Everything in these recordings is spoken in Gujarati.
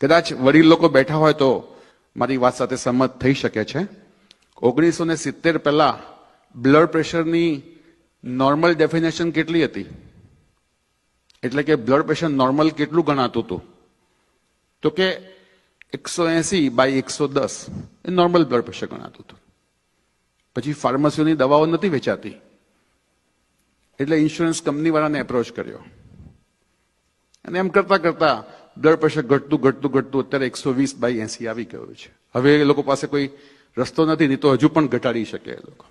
કદાચ વડીલ લોકો બેઠા હોય તો મારી વાત સાથે સંમત થઈ શકે છે. 1970 પહેલા બ્લડ પ્રેશરની નોર્મલ ડેફિનેશન કેટલી હતી? એટલે કે બ્લડ પ્રેશર નોર્મલ કેટલું ગણાતું હતું? તો કે 180/110 એ નોર્મલ બ્લડ પ્રેશર ગણાતું હતું. પછી ફાર્મસીઓની દવાઓ નથી વેચાતી, એટલે ઇન્સ્યોરન્સ કંપની વાળાને એપ્રોચ કર્યો અને એમ કરતા કરતા બ્લડ પ્રેશર ઘટતું ઘટતું ઘટતું અત્યારે 120/80 આવી ગયું છે. હવે એ લોકો પાસે કોઈ રસ્તો નથી, નહીં તો હજુ પણ ઘટાડી શકે એ લોકો.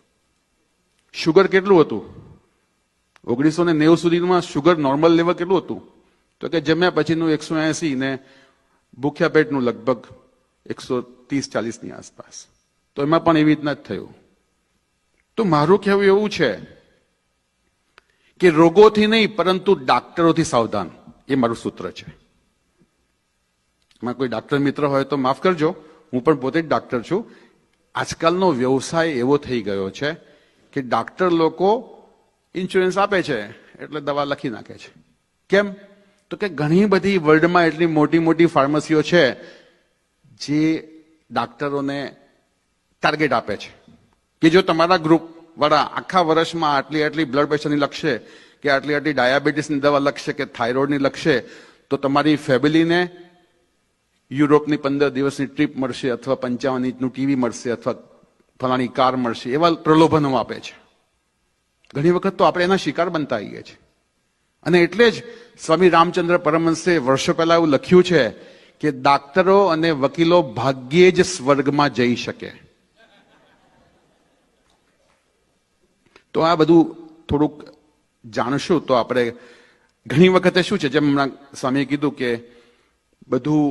શુગર કેટલું હતું 1990 સુધીમાં? શુગર નોર્મલ લેવલ કેટલું હતું? તો કે જમ્યા પછીનું 180 ને ભૂખ્યા પેટનું લગભગ 130-40 ની આસપાસ. તો એમાં પણ એવી રીતના જ થયું. તો મારું કહેવું એવું છે કે રોગોથી નહીં પરંતુ ડાક્ટરોથી સાવધાન, એ મારું સૂત્ર છે. એમાં કોઈ ડાક્ટર મિત્ર હોય તો માફ કરજો, હું પણ પોતે જ ડાક્ટર છું. આજકાલનો વ્યવસાય એવો થઈ ગયો છે કે ડાક્ટર લોકો ઇન્સ્યોરન્સ આપે છે એટલે દવા લખી નાખે છે. કેમ? તો કે ઘણી બધી વર્લ્ડમાં એટલી મોટી મોટી ફાર્મસીઓ છે જે ડાક્ટરોને ટાર્ગેટ આપે છે કે જો તમારા ગ્રુપ વાળા આખા વર્ષમાં આટલી આટલી બ્લડ પ્રેશરની લખશે કે આટલી આટલી ડાયાબિટીસની દવા લખશે કે થાઇરોઇડની લખશે તો તમારી ફેમિલીને યુરોપની 15 દિવસની ટ્રીપ મળશે અથવા 55 ઇંચનું ટીવી મળશે અથવા ફલાણી કાર મળશે, એવા પ્રલોભનો આપે છે. ઘણી વખત તો આપણે એના શિકાર બનતા આવીએ છીએ. અને એટલે જ સ્વામી રામચંદ્ર પરમહંસે વર્ષો પહેલા એવું લખ્યું છે કે ડાક્ટરો અને વકીલો ભાગ્યે જ સ્વર્ગમાં જઈ શકે. તો આ બધું થોડુંક જાણશું તો આપણે ઘણી વખતે શું છે, જેમ હમણાં સ્વામીએ કીધું કે બધું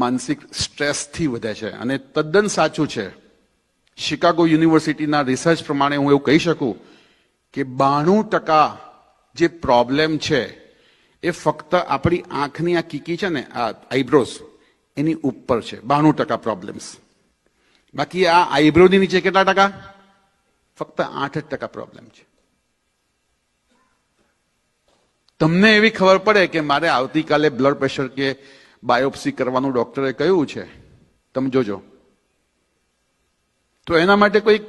માનસિક સ્ટ્રેસથી વધે છે અને તદ્દન સાચું છે. શિકાગો યુનિવર્સિટીના રિસર્ચ પ્રમાણે હું એવું કહી શકું કે 92% જે પ્રોબ્લેમ છે એ ફક્ત આપણી આંખની આ કીકી છે ને, આ આઈબ્રોઝ, એની ઉપર છે. 92% પ્રોબ્લેમ્સ. બાકી આ આઈબ્રોની નીચે કેટલા ટકા? ફક્ત 8% પ્રોબ્લેમ છે. તમને એવી ખબર પડે કે મારે આવતીકાલે બ્લડ પ્રેશર કે બાયોપ્સી કરવાનું ડોક્ટરે કહ્યું છે, તમે જોજો. તો એના માટે કોઈ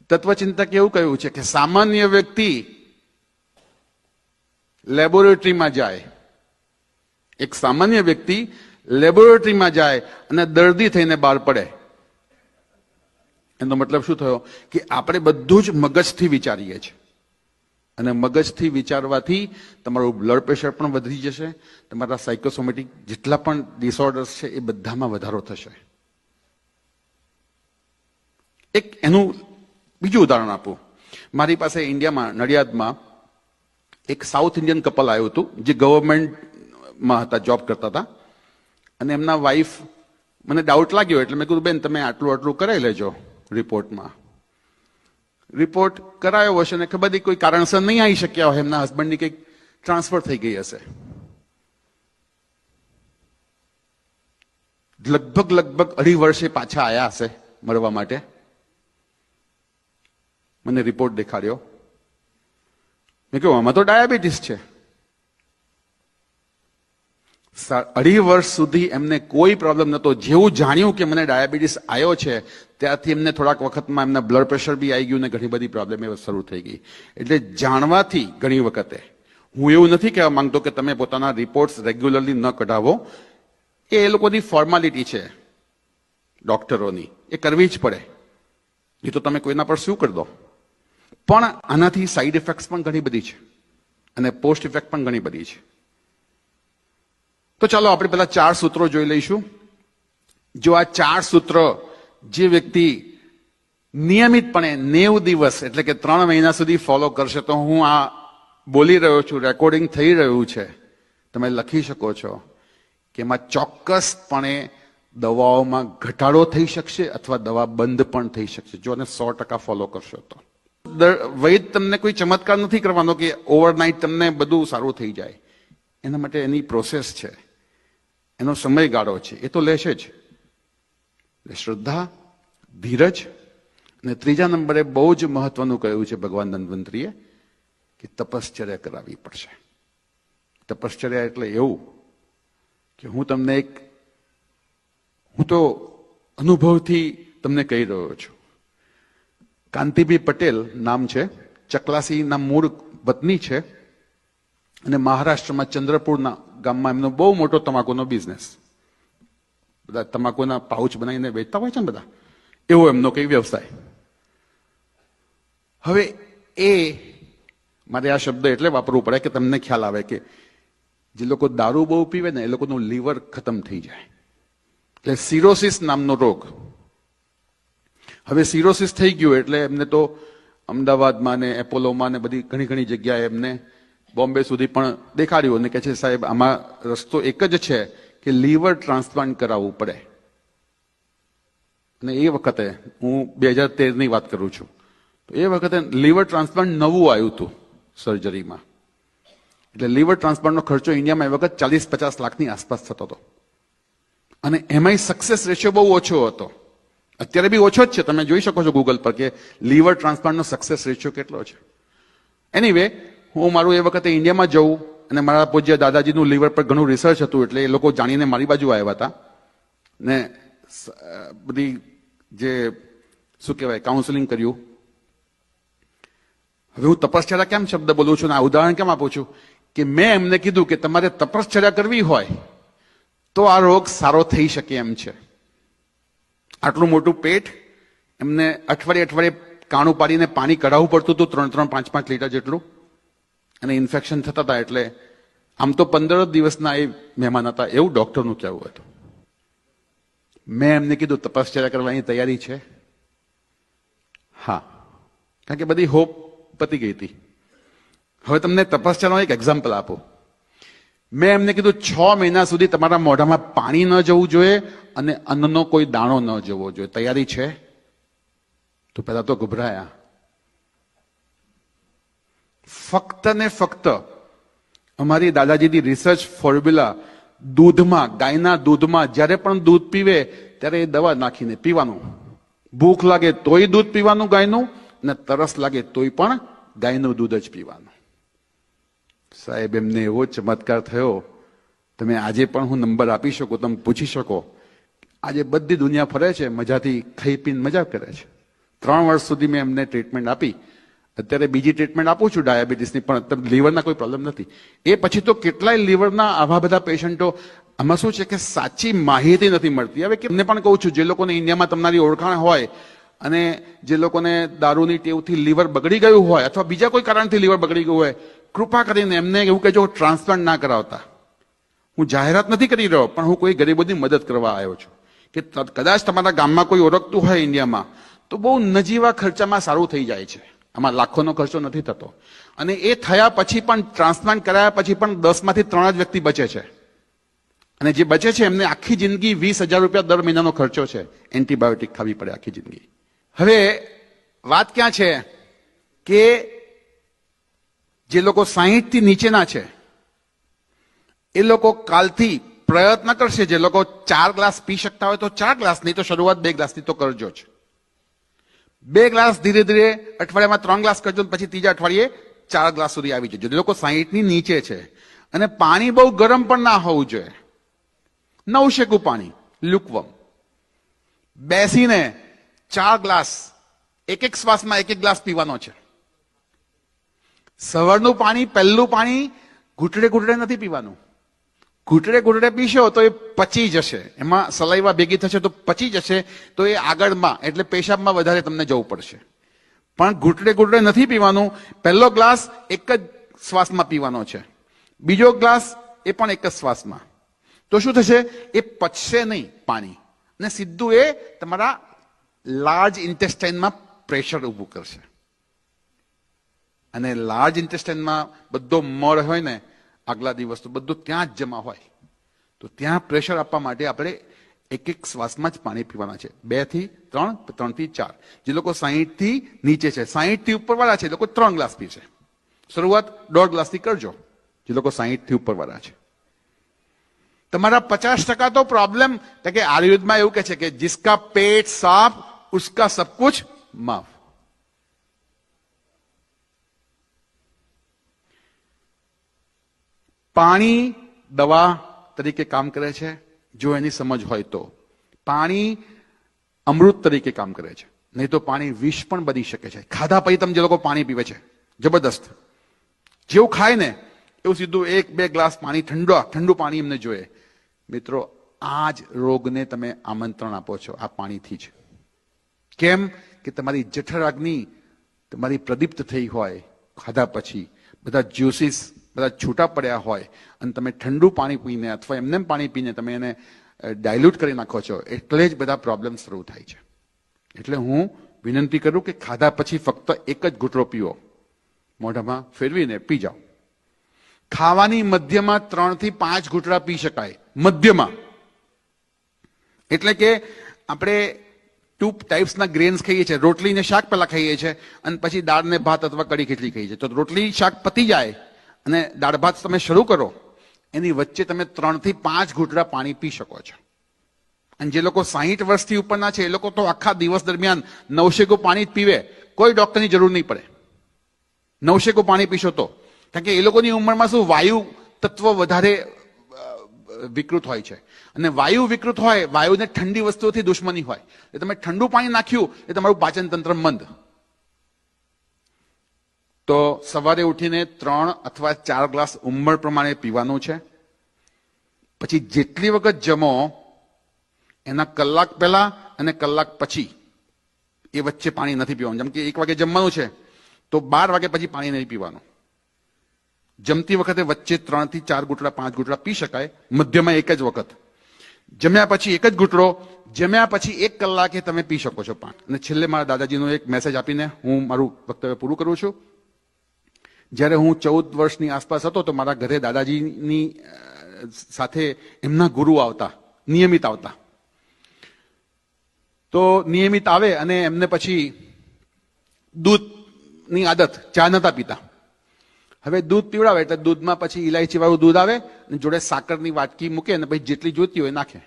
તત્વચિંતક એવું કહ્યું છે કે સામાન્ય વ્યક્તિ લેબોરેટરીમાં જાય, એક સામાન્ય વ્યક્તિ લેબોરેટરીમાં જાય અને દર્દી થઈને બહાર પડે. એનો મતલબ શું થયો કે આપણે બધું જ મગજથી વિચારીએ છીએ અને મગજથી વિચારવાથી તમારું બ્લડ પ્રેશર પણ વધી જશે, તમારા સાયકોસોમેટિક જેટલા પણ ડિસઓર્ડર્સ છે એ બધામાં વધારો થશે. એક એનું બીજું ઉદાહરણ આપું. મારી પાસે ઇન્ડિયામાં નડિયાદમાં એક સાઉથ ઇન્ડિયન કપલ આવ્યું હતું જે ગવર્મેન્ટમાં હતા, જોબ કરતા હતા. અને એમના વાઈફ, મને ડાઉટ લાગ્યો એટલે મેં કીધું બેન તમે આટલું આટલું કરાવી લેજો રિપોર્ટમાં. રિપોર્ટ કરાયો હશે ને ખબર નહીં કોઈ કારણસર નહીં આવી શક્યા હોય, એમના હસબન્ડની કંઈક ટ્રાન્સફર થઈ ગઈ હશે. લગભગ 2.5 વર્ષે પાછા આવ્યા હશે મળવા માટે. મને રિપોર્ટ દેખાડ્યો. મેં કહ્યું આમાં તો ડાયાબિટીસ છે. 2.5 વર્ષ સુધી એમને કોઈ પ્રોબ્લેમ નહોતો. જેવું જાણ્યું કે મને ડાયાબિટીસ આવ્યો છે ત્યારથી એમને થોડાક વખતમાં એમના બ્લડ પ્રેશર બી આવી ગયું ને ઘણી બધી પ્રોબ્લેમ એ શરૂ થઈ ગઈ. એટલે જાણવાથી ઘણી વખતે, હું એવું નથી કહેવા માંગતો કે તમે પોતાના રિપોર્ટ્સ રેગ્યુલરલી ન કઢાવો, એ લોકોની ફોર્માલિટી છે ડોક્ટરોની, એ કરવી જ પડે. એ તો તમે કોઈના પર શું કરી દો. પણ આનાથી સાઈડ ઇફેક્ટ્સ પણ ઘણી બધી છે અને પોસ્ટ ઇફેક્ટ પણ ઘણી બધી છે. તો ચાલો આપણે પેલા 4 સૂત્રો જોઈ લઈશું. જો આ 4 સૂત્ર જે વ્યક્તિ નિયમિતપણે 90 દિવસ એટલે કે 3 મહિના સુધી ફોલો કરશે, તો હું આ બોલી રહ્યો છું, રેકોર્ડિંગ થઈ રહ્યું છે, તમે લખી શકો છો કે એમાં ચોક્કસપણે દવાઓમાં ઘટાડો થઈ શકશે અથવા દવા બંધ પણ થઈ શકશે જો એને 100% ફોલો કરશો તો. વૈદ તમને કોઈ ચમત્કાર નથી કરવાનો કે ઓવરનાઇટ તમને બધું સારું થઈ જાય. એના માટે એની પ્રોસેસ છે, એનો સમયગાળો છે, એ તો લેશે જ. શ્રદ્ધા, ધીરજ અને 3જા નંબરે બહુ જ મહત્વનું કહ્યું છે ભગવાન ધન્વંતરીએ કે તપશ્ચર્યા કરાવવી પડશે. તપશ્ચર્યા એટલે એવું કે હું તમને એક હું તો અનુભવથી તમને કહી રહ્યો છું. કાંતિભાઈ પટેલ નામ છે, ચકલાસીના મૂળ વતની છે અને મહારાષ્ટ્રમાં ચંદ્રપુરના ગામમાં એમનો બહુ મોટો તમાકુનો બિઝનેસ, બધા તમાકુના પાઉચ બનાવીને વેચતા હોય છે ને બધા, એવો એમનો કઈ વ્યવસાય. હવે એ મારે આ શબ્દ એટલે વાપરવું પડે કે તમને ખ્યાલ આવે કે જે લોકો દારૂ બહુ પીવે ને એ લોકોનું લીવર ખતમ થઈ જાય, એટલે સિરોસિસ નામનો રોગ. હવે સિરોસિસ થઈ ગયું એટલે એમને તો અમદાવાદમાં ને એપોલોમાં ને બધી ઘણી ઘણી જગ્યાએ એમને બોમ્બે સુધી પણ દેખાડ્યું અને કહે છે સાહેબ આમાં રસ્તો એક જ છે કે લીવર ટ્રાન્સપ્લાન્ટ કરાવવું પડે. અને એ વખતે હું 2013ની વાત કરું છું, તો એ વખતે લીવર ટ્રાન્સપ્લાન્ટ નવું આવ્યું હતું સર્જરીમાં, એટલે લીવર ટ્રાન્સપ્લાન્ટનો ખર્ચો ઇન્ડિયામાં એ વખત 40-50 લાખની આસપાસ થતો હતો અને એમાંય સક્સેસ રેશિયો બહુ ઓછો હતો. અત્યારે બી ઓછો જ છે, તમે જોઈ શકો છો ગૂગલ પર કે લીવર ટ્રાન્સપ્લાન્ટનો સક્સેસ રેશિયો કેટલો છે. એનીવે હું મારું એ વખતે ઇન્ડિયામાં જવું અને મારા પૂજ્ય દાદાજીનું લીવર પર ઘણું રિસર્ચ હતું એટલે એ લોકો જાણીને મારી બાજુ આવ્યા હતા ને બધી જે શું કહેવાય કાઉન્સેલિંગ કર્યું. હવે હું તપશ્ચર્યા કેમ શબ્દ બોલું છું ને આ ઉદાહરણ કેમ આપું છું કે મેં એમને કીધું કે તમારે તપશ્ચર્યા કરવી હોય તો આ રોગ સારો થઈ શકે એમ છે. આટલું મોટું પેટ, એમને અઠવાડિયે કાણું પાડીને પાણી કઢાવવું પડતું હતું 3-5 લીટર જેટલું, અને ઇન્ફેક્શન થતા હતા. એટલે આમ તો 15 દિવસના એ મહેમાન હતા એવું ડોક્ટરનું કહેવું હતું. મેં એમને કીધું તપશ્ચર્યા કરવાની તૈયારી છે? હા, કારણ કે બધી હોપ પતી ગઈ હતી. હવે તમને તપશ્ચર્યાનો એક એક્ઝામ્પલ આપું. મેં એમને કીધું 6 મહિના સુધી તમારા મોઢામાં પાણી ન જવું જોઈએ અને અન્નનો કોઈ દાણો ન જવો જોઈએ. તૈયારી છે? તો પહેલા તો ગભરાયા. ફક્ત ને ફક્ત અમારી દાદાજીની રિસર્ચ ફોર્મ્યુલા, દૂધમાં, ગાયના દૂધમાં જ્યારે પણ દૂધ પીવે ત્યારે એ દવા નાખીને પીવાનું. ભૂખ લાગે તોય દૂધ પીવાનું ગાયનું, ને તરસ લાગે તોય પણ ગાયનું દૂધ જ પીવાનું. સાહેબ એમને એવો ચમત્કાર થયો, તમે આજે પણ હું નંબર આપી શકું, તમે પૂછી શકો. આજે બધી દુનિયા ફરે છે, મજાથી ખાઈ પીને મજા કરે છે. 3 વર્ષ સુધી મેં એમને ટ્રીટમેન્ટ આપી. અત્યારે બીજી ટ્રીટમેન્ટ આપું છું ડાયાબિટીસની, પણ લીવરના કોઈ પ્રોબ્લેમ નથી. એ પછી તો કેટલાય લીવરના આવા બધા પેશન્ટો. આમાં શું છે કે સાચી માહિતી નથી મળતી. હવે એમને પણ કહું છું, જે લોકોને ઇન્ડિયામાં તમારી ઓળખાણ હોય અને જે લોકોને દારૂની ટેવથી લીવર બગડી ગયું હોય અથવા બીજા કોઈ કારણથી લીવર બગડી ગયું હોય, કૃપા કરીને એમને એવું કહેજો ટ્રાન્સપ્લાન્ટ ના કરાવતા. હું જાહેરાત નથી કરી રહ્યો, પણ હું કોઈ ગરીબોની મદદ કરવા આવ્યો છું કે કદાચ તમારા ગામમાં કોઈ ઓળખતું હોય ઇન્ડિયામાં, તો બહુ નજીવા ખર્ચામાં સારું થઈ જાય છે. આમાં લાખોનો ખર્ચો નથી થતો. અને એ થયા પછી પણ, ટ્રાન્સપ્લાન્ટ કરાયા પછી પણ 10 માંથી 3 જ વ્યક્તિ બચે છે. અને જે બચે છે એમને આખી જિંદગી 20,000 રૂપિયા દર મહિનાનો ખર્ચો છે. એન્ટીબાયોટિક ખાવી પડે આખી જિંદગી. હવે વાત ક્યાં છે કે જે લોકો 60 થી નીચેના છે એ લોકો કાલથી પ્રયત્ન કરશે. જે લોકો 4 ગ્લાસ પી શકતા હોય તો 4 ગ્લાસ, નહીં તો શરૂઆત 2 ગ્લાસની તો કરજો જ. 2 ગ્લાસ ધીરે ધીરે અઠવાડિયામાં 3 ગ્લાસ કરજો, પછી ત્રીજા અઠવાડિયે 4 ગ્લાસ સુધી આવી જજો. જે લોકો 60 ની નીચે છે. અને પાણી બહુ ગરમ પણ ના હોવું જોઈએ, નવશેકું પાણી, લુકવમ. બેસીને 4 ગ્લાસ, એક શ્વાસમાં 1 ગ્લાસ પીવાનો છે. સવારનું પાણી, પહેલું પાણી ઘૂંટડે ઘૂંટડે નથી પીવાનું. ઘૂંટડે ઘૂંટડે પીશો તો એ પચી જશે, એમાં સલાઈવા ભેગી થશે તો પચી જશે, તો એ આગળમાં એટલે પેશાબમાં વધારે તમને જવું પડશે. પણ ઘૂંટડે ઘૂંટડે નથી પીવાનું. પહેલો ગ્લાસ એક જ શ્વાસમાં પીવાનો છે, બીજો ગ્લાસ એ પણ એક જ શ્વાસમાં. તો શું થશે? એ પચશે નહીં પાણી, અને સીધું એ તમારા લાર્જ ઇન્ટેસ્ટાઇનમાં પ્રેશર ઊભું કરશે. અને લાર્જ ઇન્ટેસ્ટાઇનમાં બધો મળ હોય ને આગલા દિવસ, તો બધું ત્યાં જ જમા હોય. તો ત્યાં પ્રેશર આપવા માટે આપણે એક શ્વાસમાં જ પાણી પીવાના છે. 2 થી 3, 3 થી 4. જે લોકો 60 થી નીચે છે, 60 થી ઉપર વાળા છે, એ લોકો 3 ગ્લાસ પીશે. શરૂઆત 1.5 ગ્લાસથી કરજો, જે લોકો 60 થી ઉપર વાળા છે. તમારા 50% તો પ્રોબ્લેમ કે આયુર્વેદમાં એવું કહે છે કે જિસકા પેટ સાફ ઉસકા સબ કુછ માફ. પાણી દવા તરીકે કામ કરે છે જો એની સમજ હોય તો. પાણી અમૃત તરીકે કામ કરે છે, નહીં તો પાણી વિષ પણ બની શકે છે. ખાધા પછી તમે જે લોકો પાણી પીવે છે જબરદસ્ત, જેવું ખાય ને એવું સીધું 1-2 ગ્લાસ પાણી ઠંડુ પાણી એમને જોઈએ. મિત્રો, આ જ રોગને તમે આમંત્રણ આપો છો આ પાણીથી જ. કેમ કે તમારી જઠરાગ્નિ તમારી પ્રદીપ્ત થઈ હોય, ખાધા પછી બધા જ્યુસીસ બધા છૂટા પડ્યા હોય અને તમે ઠંડુ પાણી પીને અથવા એમને પાણી પીને તમે એને ડાયલ્યુટ કરી નાખો છો, એટલે જ બધા પ્રોબ્લેમ શરૂ થાય છે. એટલે હું વિનંતી કરું કે ખાધા પછી ફક્ત એક જ ઘૂંટડો પીવો, મોઢામાં ફેરવીને પી જાઓ. ખાવાની મધ્યમાં 3 થી 5 ઘૂંટડા પી શકાય, મધ્યમાં. એટલે કે આપણે 2 ટાઈપ્સના ગ્રેન્સ ખાઈએ છીએ. રોટલી ને શાક પહેલા ખાઈએ છીએ અને પછી દાળ ને ભાત અથવા કઢી ખીચડી ખાઈએ છીએ. તો રોટલી શાક પતી જાય અને દાળ ભાત તમે શરૂ કરો, એની વચ્ચે તમે 3 થી 5 ઘૂંટડા પાણી પી શકો છો. અને જે લોકો 60 વર્ષથી ઉપરના છે એ લોકો તો આખા દિવસ દરમિયાન 900 પાણી જ પીવે, કોઈ ડોક્ટરની જરૂર નહીં પડે. 900 પાણી પીશો તો, કારણ કે એ લોકોની ઉંમરમાં શું વાયુ તત્વ વધારે વિકૃત હોય છે, અને વાયુ વિકૃત હોય, વાયુને ઠંડી વસ્તુઓથી દુશ્મની હોય. એટલે તમે ઠંડુ પાણી નાખ્યું એ તમારું પાચન તંત્ર મંદ. તો સવારે ઉઠીને 3 અથવા 4 ગ્લાસ ઉંમર પ્રમાણે પીવાનું છે. પછી જેટલી વખત જમો એના કલાક પહેલા અને કલાક પછી એ વચ્ચે પાણી નથી પીવાનું. જેમ કે 1 વાગે જમવાનું છે તો 12 વાગે પછી પાણી નહીં પીવાનું. જમતી વખતે વચ્ચે 3 થી 4 ઘૂંટડા 5 ઘૂંટડા પી શકાય, મધ્યમાં એક જ વખત. જમ્યા પછી એક જ ઘૂંટડો, જમ્યા પછી 1 કલાકે તમે પી શકો છો પાણી. અને છેલ્લે મારા દાદાજીનો એક મેસેજ આપીને હું મારું વક્તવ્ય પૂરું કરું છું. જ્યારે હું 14 વર્ષની આસપાસ હતો તો મારા ઘરે દાદાજીની સાથે એમના ગુરુ આવતા, નિયમિત આવતા. તો નિયમિત આવે અને એમને પછી દૂધની આદત, ચા નતા પીતા. હવે દૂધ પીવડાવે એટલે દૂધમાં પછી ઇલાયચી વાળું દૂધ આવે અને જોડે સાકરની વાટકી મૂકે અને પછી જેટલી જોઈતી હોય નાખે.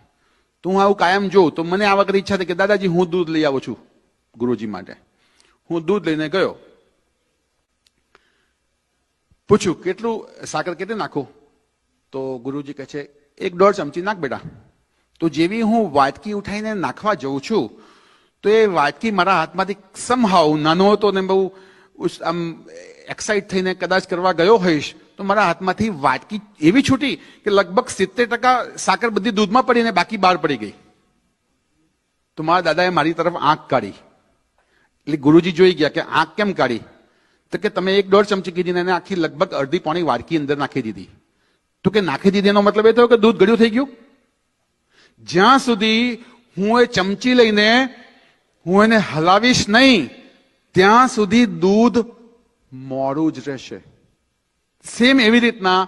તો હું આવું કાયમ જોઉં તો મને આ વખતે ઈચ્છા થઈ કે દાદાજી હું દૂધ લઈ આવું છું ગુરુજી માટે. હું દૂધ લઈને ગયો, પૂછ્યું કેટલું સાકર કેટલી નાખું? તો ગુરુજી કહે છે 1-1.5 ચમચી નાખ બેટા. તો જેવી હું વાટકી ઉઠાઈને નાખવા જઉં છું તો એ વાટકી મારા હાથમાંથી સમહાવ, નાનો હતો ને બહુ આમ એક્સાઇટ થઈને કદાચ કરવા ગયો હોઈશ તો મારા હાથમાંથી વાટકી એવી છૂટી કે લગભગ 70% સાકર બધી દૂધમાં પડીને બાકી બહાર પડી ગઈ. તો મારા દાદાએ મારી તરફ આંખ કાઢી. એટલે ગુરુજી જોઈ ગયા કે આંખ કેમ કાઢી? તો કે તમે 1-1.5 ચમચી કીધીને એને આખી લગભગ અડધી પોણી વાટકી અંદર નાખી દીધી. તો કે નાખી દીધી એનો મતલબ એ થયો કે દૂધ ગળ્યું થઈ ગયું? જ્યાં સુધી હું એ ચમચી લઈને હું એને હલાવીશ નહીં ત્યાં સુધી દૂધ મોડું જ રહેશે. સેમ એવી રીતના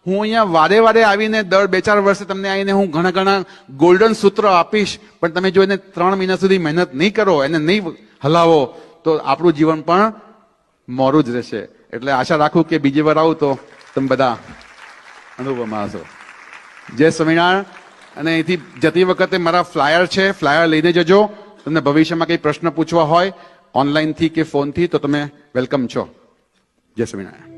હું અહીંયા વારે વારે આવીને દર 2-4 વર્ષે તમને આવીને હું ઘણા ગોલ્ડન સૂત્ર આપીશ, પણ તમે જો એને 3 મહિના સુધી મહેનત નહીં કરો, એને નહીં હલાવો તો આપણું જીવન પણ મોડું જ રહેશે. એટલે આશા રાખું કે બીજી વાર આવું તો તમે બધા અનુભવમાં હશો. જય સ્વામિનારાયણ. અને અહીંથી જતી વખતે મારા ફ્લાયર છે, ફ્લાયર લઈને જજો. તમને ભવિષ્યમાં કંઈ પ્રશ્ન પૂછવા હોય ઓનલાઈનથી કે ફોનથી તો તમે વેલકમ છો. જય સ્વામિનારાયણ.